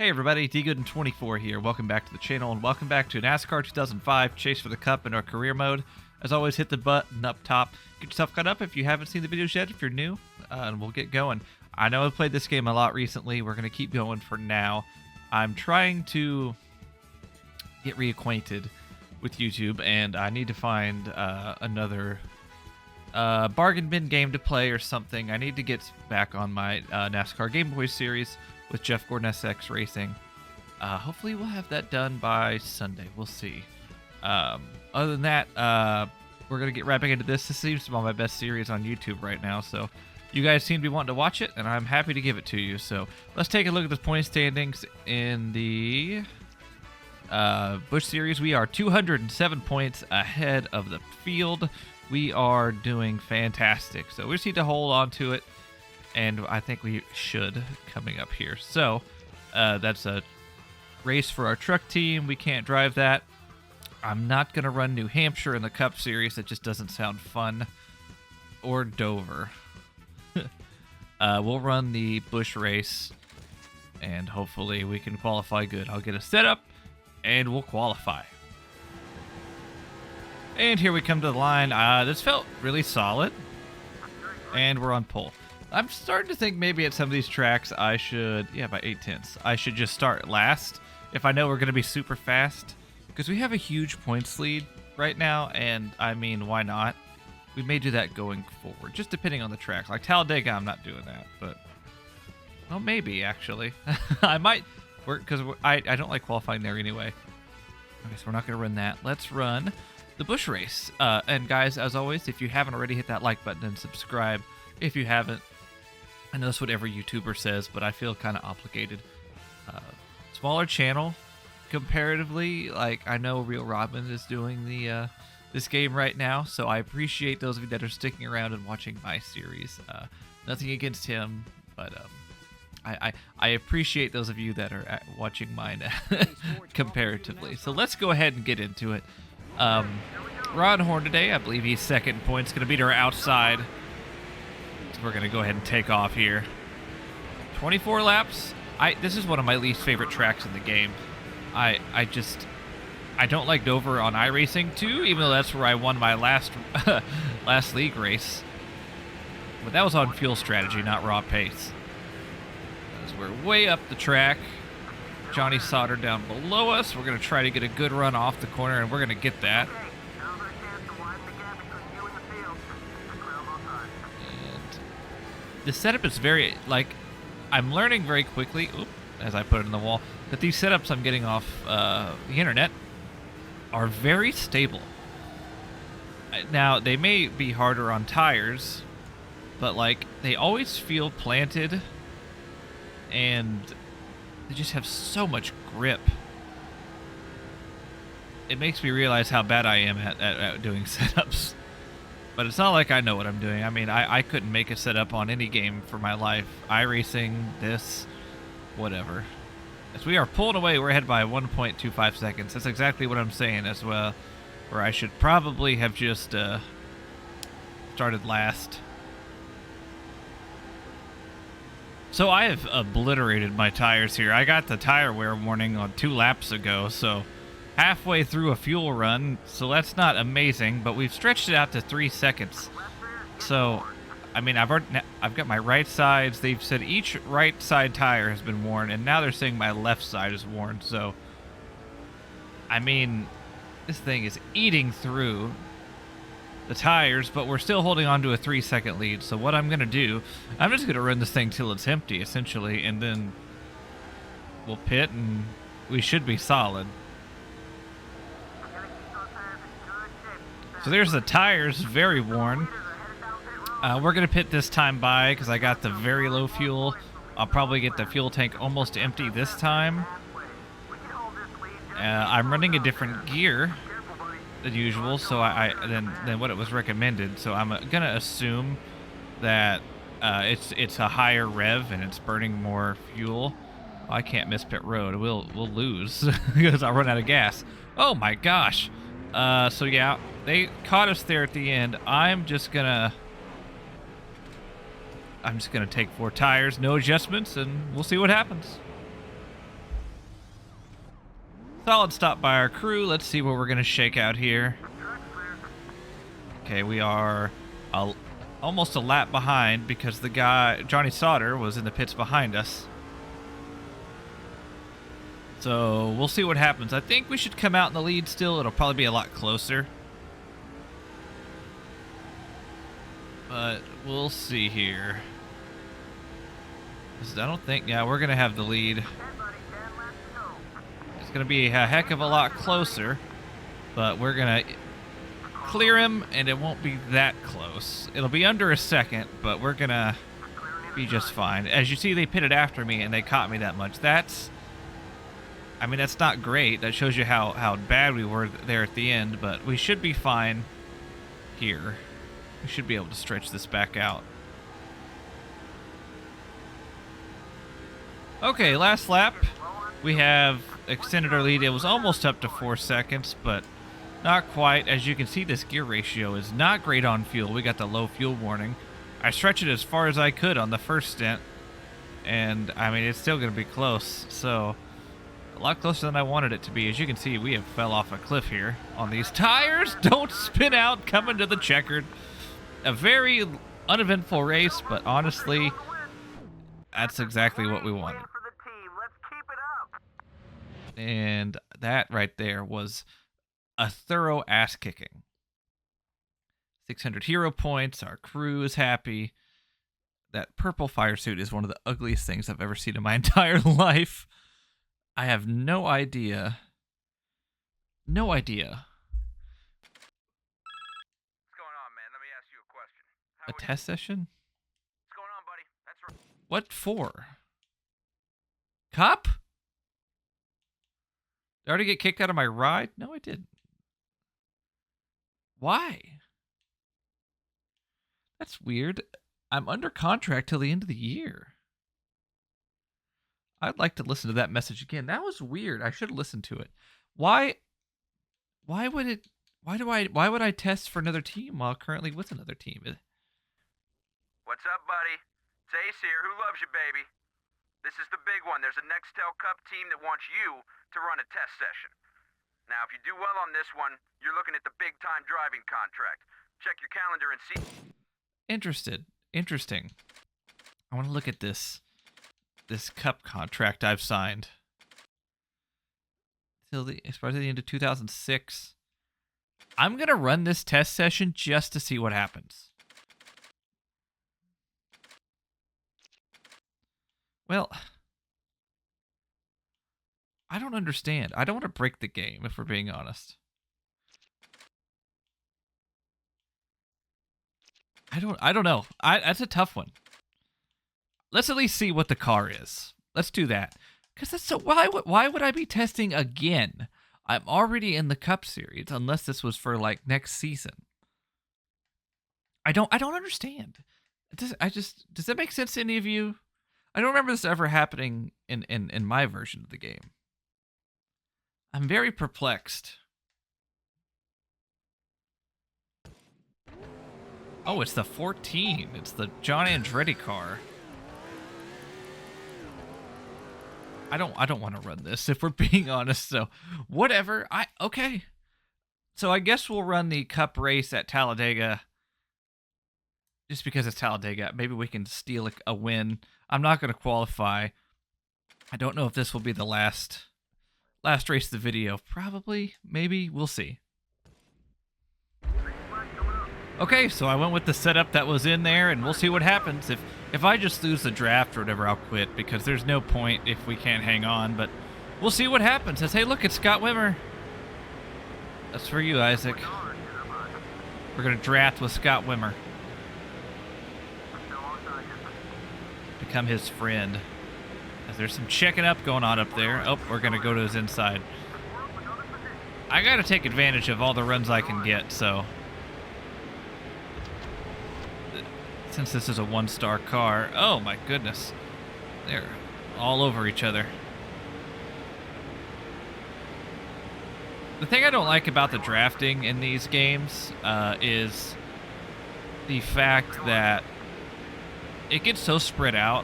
Hey everybody, DGoodin24 here. Welcome back to the channel and welcome back to NASCAR 2005 Chase for the Cup in our career mode. As always, hit the button up top. Get yourself caught up if you haven't seen the videos yet, if you're new, and we'll get going. I know I've played this game a lot recently. We're going to keep going for now. I'm trying to get reacquainted with YouTube, and I need to find another bargain bin game to play or something. I need to get back on my NASCAR Game Boy series with Jeff Gordon SX Racing. Hopefully we'll have that done by Sunday. We'll see. Other than that, we're going to get right back into this. This seems to be my best series on YouTube right now, so you guys seem to be wanting to watch it, and I'm happy to give it to you. So let's take a look at the point standings in the Busch Series. We are 207 points ahead of the field. We are doing fantastic, so we just need to hold on to it. And I think we should coming up here. So that's a race for our truck team. We can't drive that. I'm not going to run New Hampshire in the Cup Series. That just doesn't sound fun. Or Dover. We'll run the Busch race. And hopefully we can qualify good. I'll get a setup and we'll qualify. And here we come to the line. This felt really solid. And we're on pole. I'm starting to think maybe at some of these tracks I should, by 8/10, I should just start last if I know we're going to be super fast. Because we have a huge points lead right now, and I mean, why not? We may do that going forward, just depending on the track. Like Talladega, I'm not doing that, but, well, maybe, actually. I might, because I don't like qualifying there anyway. Okay, so we're not going to run that. Let's run the Busch race. And guys, as always, if you haven't already, hit that like button and subscribe. If you haven't, I know that's what every YouTuber says, but I feel kind of obligated. Smaller channel, comparatively. Like, I know Real Robin is doing the this game right now, so I appreciate those of you that are sticking around and watching my series. Nothing against him, but I appreciate those of you that are watching mine comparatively. So let's go ahead and get into it. Ron Horn today, I believe he's second in points, going to beat our outside. We're going to go ahead and take off here. 24 laps. This is one of my least favorite tracks in the game. I don't like Dover on iRacing 2, even though that's where I won my last league race. But that was on fuel strategy, not raw pace. As we're way up the track. Johnny Sauter down below us. We're going to try to get a good run off the corner, and we're going to get that. The setup is very, I'm learning very quickly, as I put it in the wall, that these setups I'm getting off the internet are very stable. Now, they may be harder on tires, but, they always feel planted, and they just have so much grip. It makes me realize how bad I am at doing setups. But it's not like I know what I'm doing. I mean, I couldn't make a setup on any game for my life. iRacing, this, whatever. As we are pulling away, we're ahead by 1.25 seconds. That's exactly what I'm saying as well. Where I should probably have just started last. So I have obliterated my tires here. I got the tire wear warning on 2 laps ago, so halfway through a fuel run, so that's not amazing, but we've stretched it out to 3 seconds. So, I mean, I've got my right sides. They've said each right side tire has been worn, and now they're saying my left side is worn. So, I mean, this thing is eating through the tires, but we're still holding on to a 3-second lead. So what I'm going to do, I'm just going to run this thing till it's empty, essentially, and then we'll pit, and we should be solid. So there's the tires, very worn. We're going to pit this time by because I got the very low fuel. I'll probably get the fuel tank almost empty this time. I'm running a different gear than usual, so than what it was recommended. So I'm going to assume that it's a higher rev and it's burning more fuel. I can't miss pit road. We'll lose because I'll run out of gas. Oh my gosh. So yeah, they caught us there at the end. I'm just gonna take 4 tires, no adjustments, and we'll see what happens. Solid stop by our crew. Let's see where we're going to shake out here. Okay, we are almost a lap behind because the guy, Johnny Sauter, was in the pits behind us. So we'll see what happens. I think we should come out in the lead still. It'll probably be a lot closer. But we'll see here. I don't think, yeah, we're going to have the lead. It's going to be a heck of a lot closer. But we're going to clear him, and it won't be that close. It'll be under a second, but we're going to be just fine. As you see, they pitted after me, and they caught me that much. That's not great. That shows you how bad we were there at the end, but we should be fine here. We should be able to stretch this back out. Okay, last lap. We have extended our lead. It was almost up to 4 seconds, but not quite. As you can see, this gear ratio is not great on fuel. We got the low fuel warning. I stretched it as far as I could on the first stint, and I mean, it's still going to be close. So a lot closer than I wanted it to be. As you can see, we have fell off a cliff here on these tires. Don't spin out coming to the checkered. A very uneventful race, but honestly, that's exactly what we wanted. And that right there was a thorough ass kicking. 600 hero points. Our crew is happy. That purple fire suit is one of the ugliest things I've ever seen in my entire life. I have no idea. No idea. What's going on, man? Let me ask you a question. A test session? What's going on, buddy? That's right. What for? Cop? Did I already get kicked out of my ride? No, I didn't. Why? That's weird. I'm under contract till the end of the year. I'd like to listen to that message again. That was weird. I should have listened to it. Why would I test for another team while currently with another team? What's up, buddy? It's Ace here. Who loves you, baby? This is the big one. There's a Nextel Cup team that wants you to run a test session. Now, if you do well on this one, you're looking at the big-time driving contract. Check your calendar and see. Interesting. I want to look at this cup contract I've signed as far as the end of 2006. I'm gonna run this test session just to see what happens. Well, I don't understand. I don't want to break the game, if we're being honest. I don't know. That's a tough one. Let's at least see what the car is. Let's do that. Because that's so. Why would I be testing again? I'm already in the Cup Series, unless this was for like next season. I don't understand. Does that make sense to any of you? I don't remember this ever happening in my version of the game. I'm very perplexed. Oh, it's the 14. It's the John Andretti car. I don't want to run this, if we're being honest, so whatever. Okay. So I guess we'll run the Cup race at Talladega. Just because it's Talladega, maybe we can steal a win. I'm not going to qualify. I don't know if this will be the last race of the video. Probably, maybe, we'll see. Okay, so I went with the setup that was in there, and we'll see what happens. If I just lose the draft or whatever, I'll quit, because there's no point if we can't hang on, but we'll see what happens. Says, hey, look, it's Scott Wimmer. That's for you, Isaac. We're going to draft with Scott Wimmer. Become his friend. There's some checking up going on up there. Oh, we're going to go to his inside. I got to take advantage of all the runs I can get, so... Since this is a one-star car. Oh, my goodness. They're all over each other. The thing I don't like about the drafting in these games is the fact that it gets so spread out.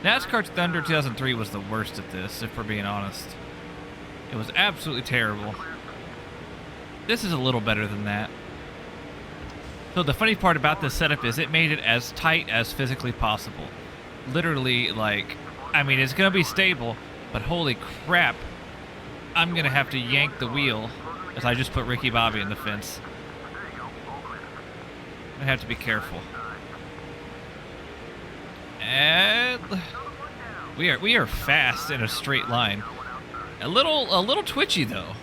NASCAR Thunder 2003 was the worst at this, if we're being honest. It was absolutely terrible. This is a little better than that. So the funny part about this setup is it made it as tight as physically possible. Literally, like, I mean, it's going to be stable, but holy crap, I'm going to have to yank the wheel as I just put Ricky Bobby in the fence. I have to be careful. And we are fast in a straight line. A little twitchy though.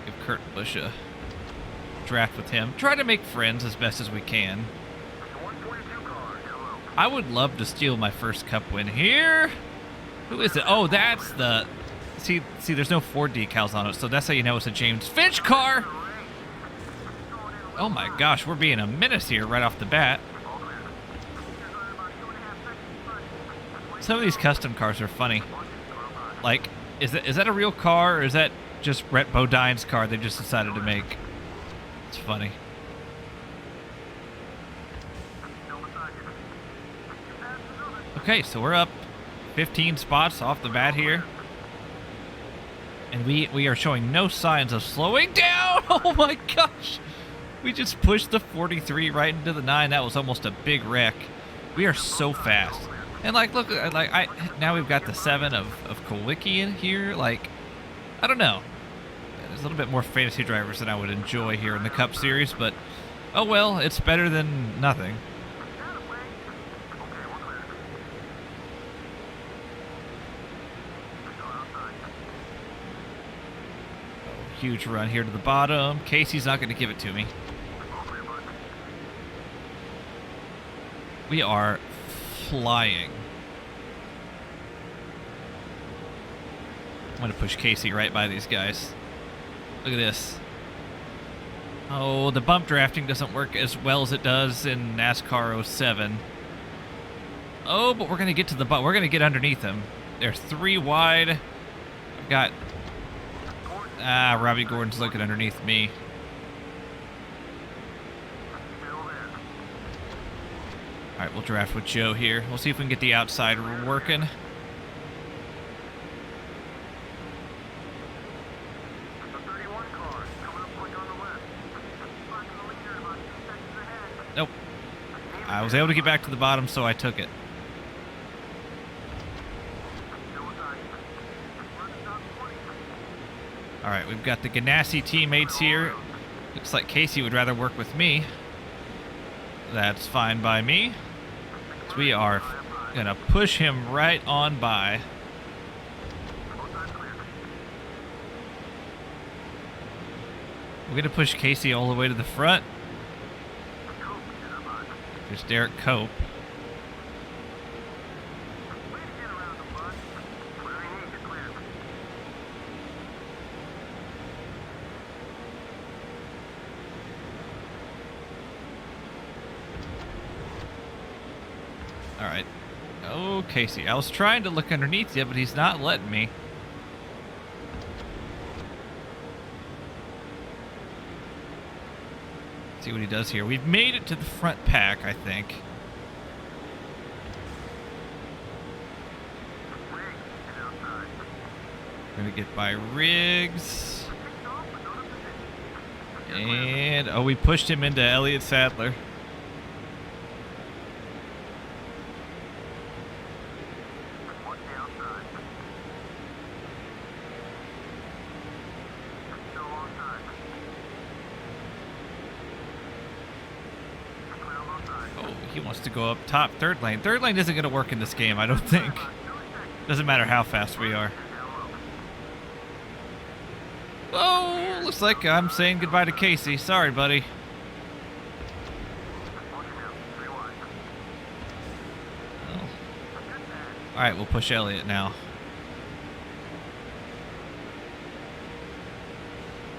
Give Kurt Busch a draft with him. Try to make friends as best as we can. I would love to steal my first Cup win here. Who is it? Oh, that's the... See, there's no Ford decals on it, so that's how you know it's a James Finch car. Oh my gosh, we're being a menace here right off the bat. Some of these custom cars are funny. Like, is that a real car, or is that just Brett Bodine's car they just decided to make? It's funny. Okay, so we're up 15 spots off the bat here. And we are showing no signs of slowing down. Oh my gosh. We just pushed the 43 right into the 9. That was almost a big wreck. We are so fast. And like, look, like now we've got the 7 of Kowicki in here. Like, I don't know. There's a little bit more fantasy drivers than I would enjoy here in the Cup Series, but oh well, it's better than nothing. Huge run here to the bottom. Casey's not going to give it to me. We are flying. I'm going to push Casey right by these guys. Look at this. Oh, the bump drafting doesn't work as well as it does in NASCAR 07. Oh, but we're going to get to the bump. We're going to get underneath them. They're 3 wide. I've got... Robbie Gordon's looking underneath me. Alright, we'll draft with Joe here. We'll see if we can get the outside working. Nope. I was able to get back to the bottom, so I took it. Alright, we've got the Ganassi teammates here. Looks like Casey would rather work with me. That's fine by me. So we are going to push him right on by. We're going to push Casey all the way to the front. There's Derek Cope. Alright. Oh, Casey. I was trying to look underneath you, but he's not letting me. See what he does here. We've made it to the front pack, I think. We're going to get by Riggs. And, oh, we pushed him into Elliott Sadler. He wants to go up top, third lane. Third lane isn't going to work in this game, I don't think. Doesn't matter how fast we are. Oh, looks like I'm saying goodbye to Casey. Sorry, buddy. Oh. Alright, we'll push Elliott now.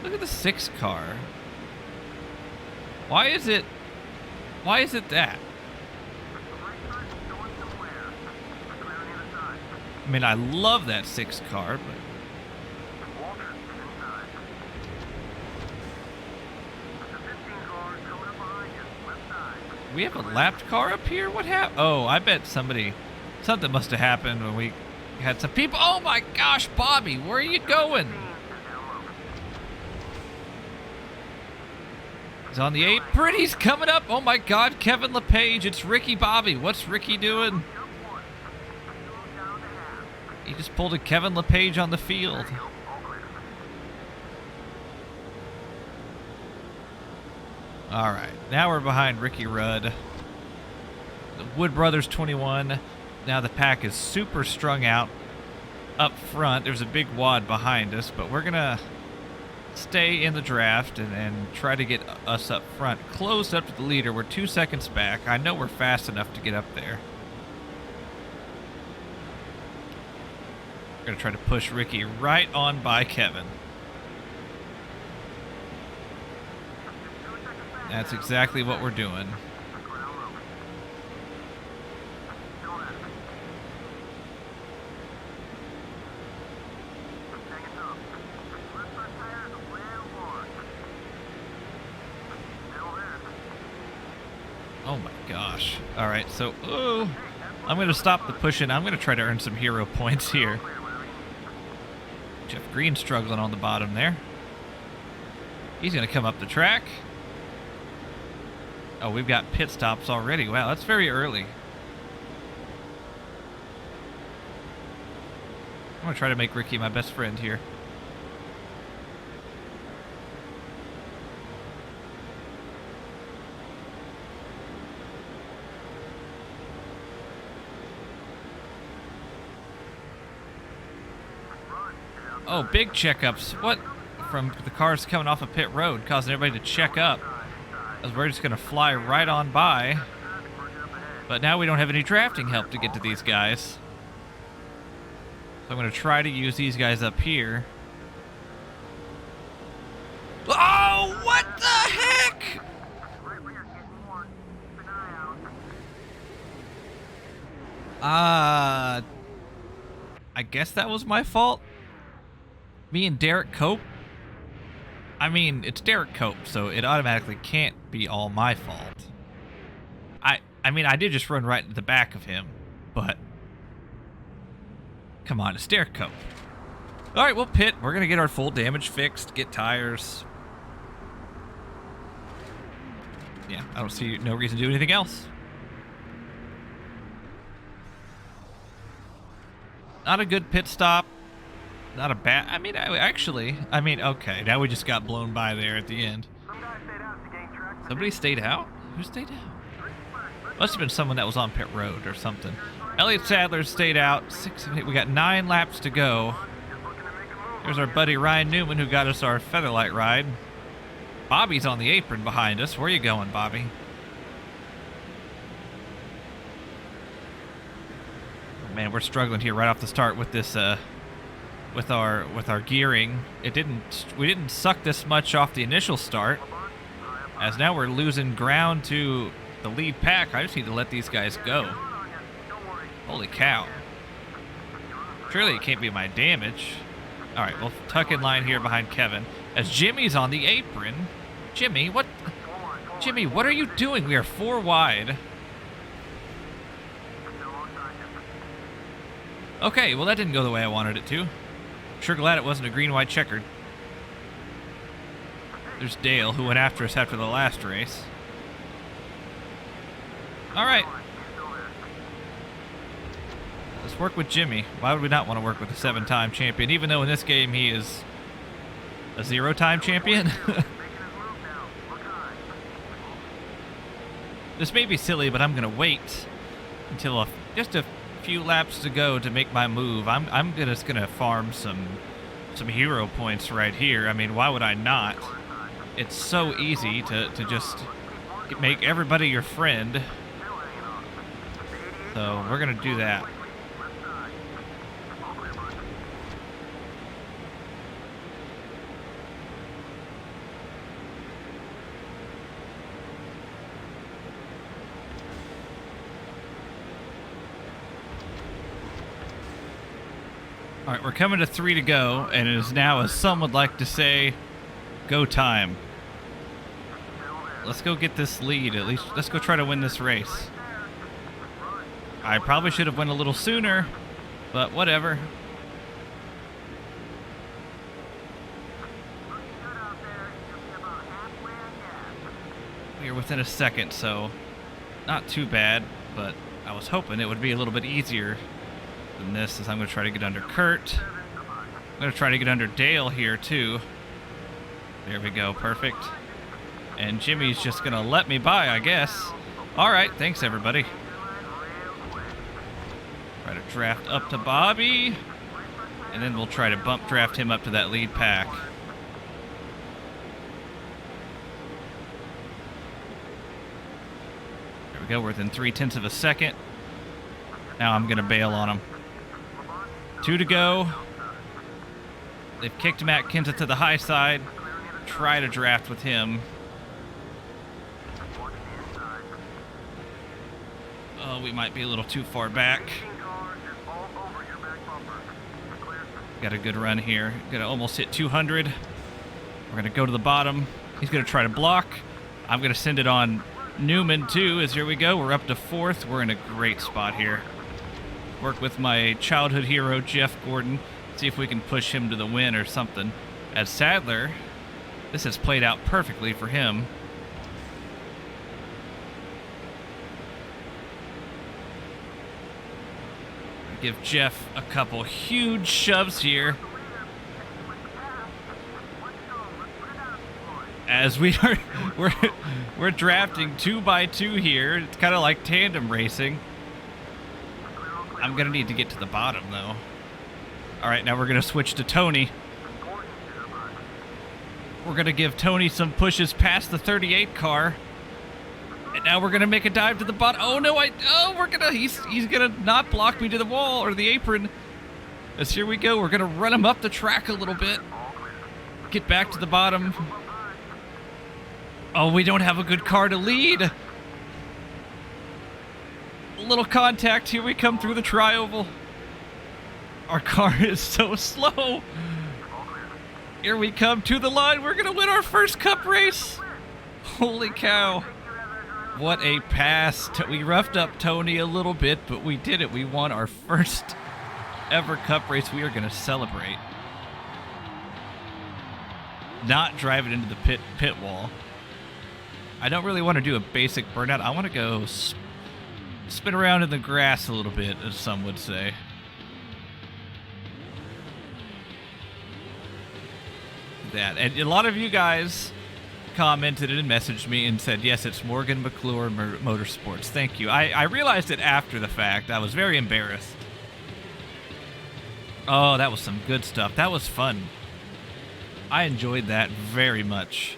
Look at the 6 car. Why is it that? I mean, I love that 6 car, but... We have a lapped car up here? What happened? Oh, I bet something must have happened when we had some people. Oh my gosh, Bobby, where are you going? He's on the apron. He's coming up. Oh my God, Kevin LePage. It's Ricky Bobby. What's Ricky doing? He just pulled a Kevin LePage on the field. All right, now we're behind Ricky Rudd. The Wood Brothers 21. Now the pack is super strung out up front. There's a big wad behind us, but we're going to stay in the draft and try to get us up front. Close up to the leader. We're 2 seconds back. I know we're fast enough to get up there. We're going to try to push Ricky right on by Kevin. That's exactly what we're doing. Oh my gosh. All right, so I'm going to stop the pushing. I'm going to try to earn some hero points here. Jeff Green struggling on the bottom there. He's going to come up the track. Oh, we've got pit stops already. Wow, that's very early. I'm going to try to make Ricky my best friend here. Oh, big checkups. What? From the cars coming off of pit road, causing everybody to check up. As we're just going to fly right on by. But now we don't have any drafting help to get to these guys. So I'm going to try to use these guys up here. Oh, what the heck? I guess that was my fault. Me and Derek Cope. I mean, it's Derek Cope, so it automatically can't be all my fault. I mean, I did just run right into the back of him, but come on, it's Derek Cope. All right, we'll pit. We're gonna get our full damage fixed, get tires. Yeah, I don't see no reason to do anything else. Not a good pit stop. Not a bad... I mean, okay. Now we just got blown by there at the end. Somebody stayed out? Who stayed out? Must have been someone that was on pit road or something. Elliott Sadler stayed out. 6 of 8. We got 9 laps to go. There's our buddy Ryan Newman who got us our Featherlight ride. Bobby's on the apron behind us. Where are you going, Bobby? Oh, man, we're struggling here right off the start with this... With our gearing. We didn't suck this much off the initial start, as now we're losing ground to the lead pack. I just need to let these guys go. Holy cow. Surely it can't be my damage. Alright, we'll tuck in line here behind Kevin as Jimmy's on the apron. Jimmy, what are you doing? We are 4 wide. Okay, well that didn't go the way I wanted it to. Sure glad it wasn't a green-white checkered. There's Dale, who went after us after the last race. All right. Let's work with Jimmy. Why would we not want to work with a 7-time champion, even though in this game he is a 0-time champion? This may be silly, but I'm going to wait until just a few laps to go to make my move. I'm just gonna farm some hero points right here. I mean, why would I not? It's so easy to just make everybody your friend. So we're gonna do that. All right, we're coming to 3 to go, and it is now, as some would like to say, go time. Let's go get this lead. At least, let's go try to win this race. I probably should have went a little sooner, But whatever. We're within a second, so not too bad, but I was hoping it would be a little bit easier than this, as I'm going to try to get under Kurt. I'm going to try to get under Dale here, too. There we go, perfect. And Jimmy's just going to let me by, I guess. All right, thanks, everybody. Try to draft up to Bobby, and then we'll try to bump draft him up to that lead pack. There we go, we're within 0.3 of a second. Now I'm going to bail on him. 2 to go. They've kicked Matt Kenseth to the high side. Try to draft with him. Oh, we might be a little too far back. Got a good run here. Gonna almost hit 200. We're gonna go to the bottom. He's gonna try to block. I'm gonna send it on Newman too, as here we go. We're up to 4th. We're in a great spot here. Work with my childhood hero, Jeff Gordon. See if we can push him to the win or something. As Sadler, this has played out perfectly for him. Give Jeff a couple huge shoves here. As we're drafting 2 by 2 here. It's kind of like tandem racing. I'm gonna need to get to the bottom though. All right, now we're gonna switch to Tony. We're gonna give Tony some pushes past the 38 car. And now we're gonna make a dive to the bottom. Oh no, he's gonna not block me to the wall or the apron. As here we go, we're gonna run him up the track a little bit. Get back to the bottom. Oh, we don't have a good car to lead. A little contact, here we come through the tri-oval. Our car is so slow. Here we come to the line, we're gonna win our first cup race. Holy cow. What a pass. We roughed up Tony a little bit, but we did it. We won our first ever cup race. We are going to celebrate. Not drive it into the pit wall. I don't really want to do a basic burnout. I want to go spin around in the grass a little bit, as some would say. That. And a lot of you guys commented and messaged me and said, yes, it's Morgan McClure Motorsports. Thank you. I realized it after the fact. I was very embarrassed. Oh, that was some good stuff. That was fun. I enjoyed that very much.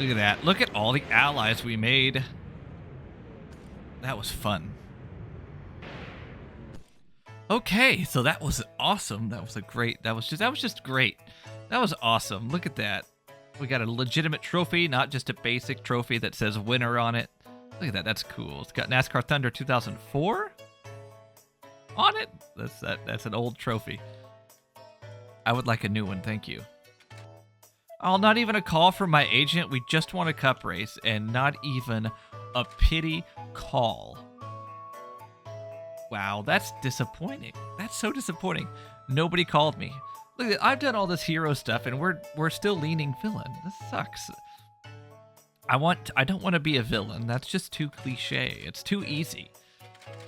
Look at that. Look at all the allies we made. That was fun. Okay, so that was awesome. That was just great. That was awesome. Look at that. We got a legitimate trophy, not just a basic trophy that says winner on it. Look at that, that's cool. It's got NASCAR Thunder 2004 on it. That's an old trophy. I would like a new one, thank you. Oh, not even a call from my agent. We just won a cup race, and not even a pity call. Wow, that's disappointing. That's so disappointing. Nobody called me. Look, I've done all this hero stuff, and we're still leaning villain. This sucks. I don't want to be a villain. That's just too cliche. It's too easy.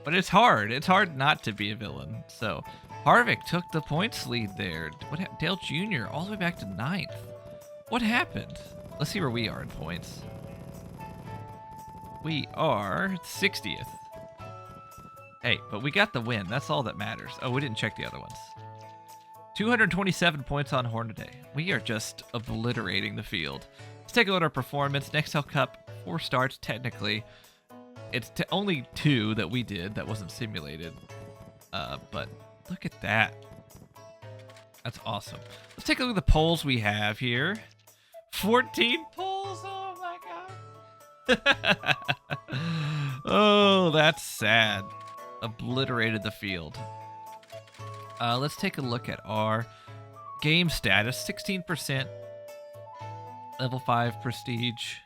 But it's hard. It's hard not to be a villain. So Harvick took the points lead there. Dale Jr. all the way back to 9th. What happened? Let's see where we are in points. We are 60th. Hey, but we got the win. That's all that matters. Oh, we didn't check the other ones. 227 points on Hornaday. We are just obliterating the field. Let's take a look at our performance. Nextel Cup, 4 starts technically. It's only 2 that we did that wasn't simulated. But look at that. That's awesome. Let's take a look at the polls we have here. 14 polls. Oh my god. Oh, that's sad. Obliterated the field. Let's take a look at our game status. 16%. Level 5 prestige.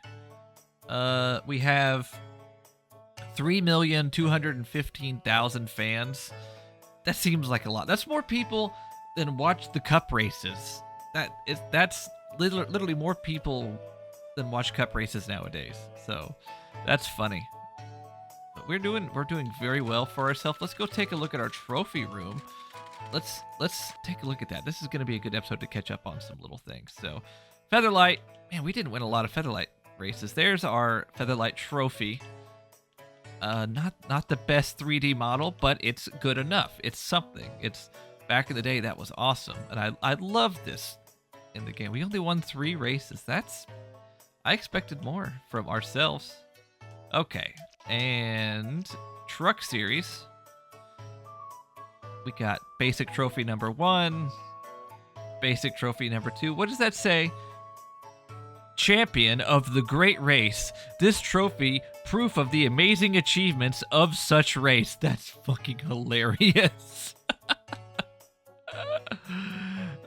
We have 3,215,000 fans. That seems like a lot. That's more people than watch the cup races. That's literally more people than watch cup races nowadays. So that's funny. But we're doing very well for ourselves. Let's go take a look at our trophy room. Let's take a look at that. This is going to be a good episode to catch up on some little things. So, Featherlight, man, we didn't win a lot of Featherlight races. There's our Featherlight trophy. Not the best 3D model, but it's good enough. It's something. It's back in the day that was awesome, and I love this in the game. We only won 3 races. I expected more from ourselves. Okay, and Truck Series. We got basic trophy number 1, basic trophy number 2. What does that say? Champion of the great race. This trophy, proof of the amazing achievements of such race. That's fucking hilarious.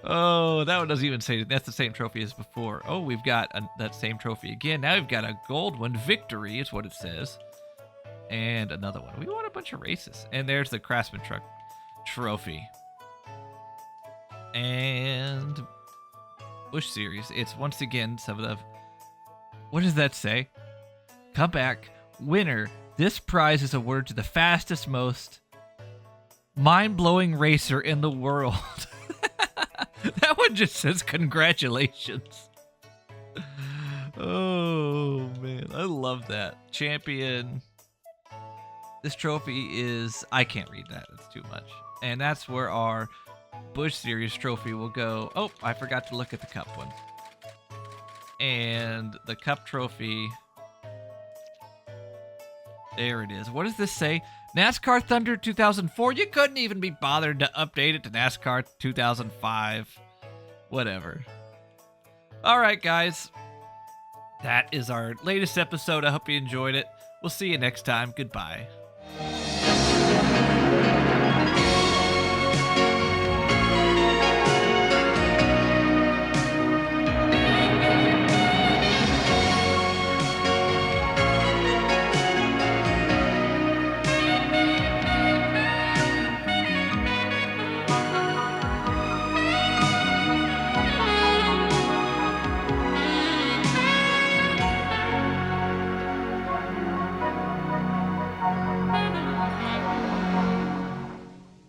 Oh, that one doesn't even say that's the same trophy as before. Oh, we've got that same trophy again. Now we've got a gold one. Victory is what it says. And another one. We won a bunch of races. And there's the Craftsman Truck trophy. And Bush Series. It's once again some of the... What does that say? Come back. Winner. This prize is awarded to the fastest, most mind-blowing racer in the world. That one just says congratulations. Oh, man. I love that. Champion. This trophy is... I can't read that. It's too much. And that's where our Bush Series trophy will go. Oh, I forgot to look at the cup one. And the cup trophy... There it is. What does this say? NASCAR Thunder 2004? You couldn't even be bothered to update it to NASCAR 2005. Whatever. All right, guys. That is our latest episode. I hope you enjoyed it. We'll see you next time. Goodbye.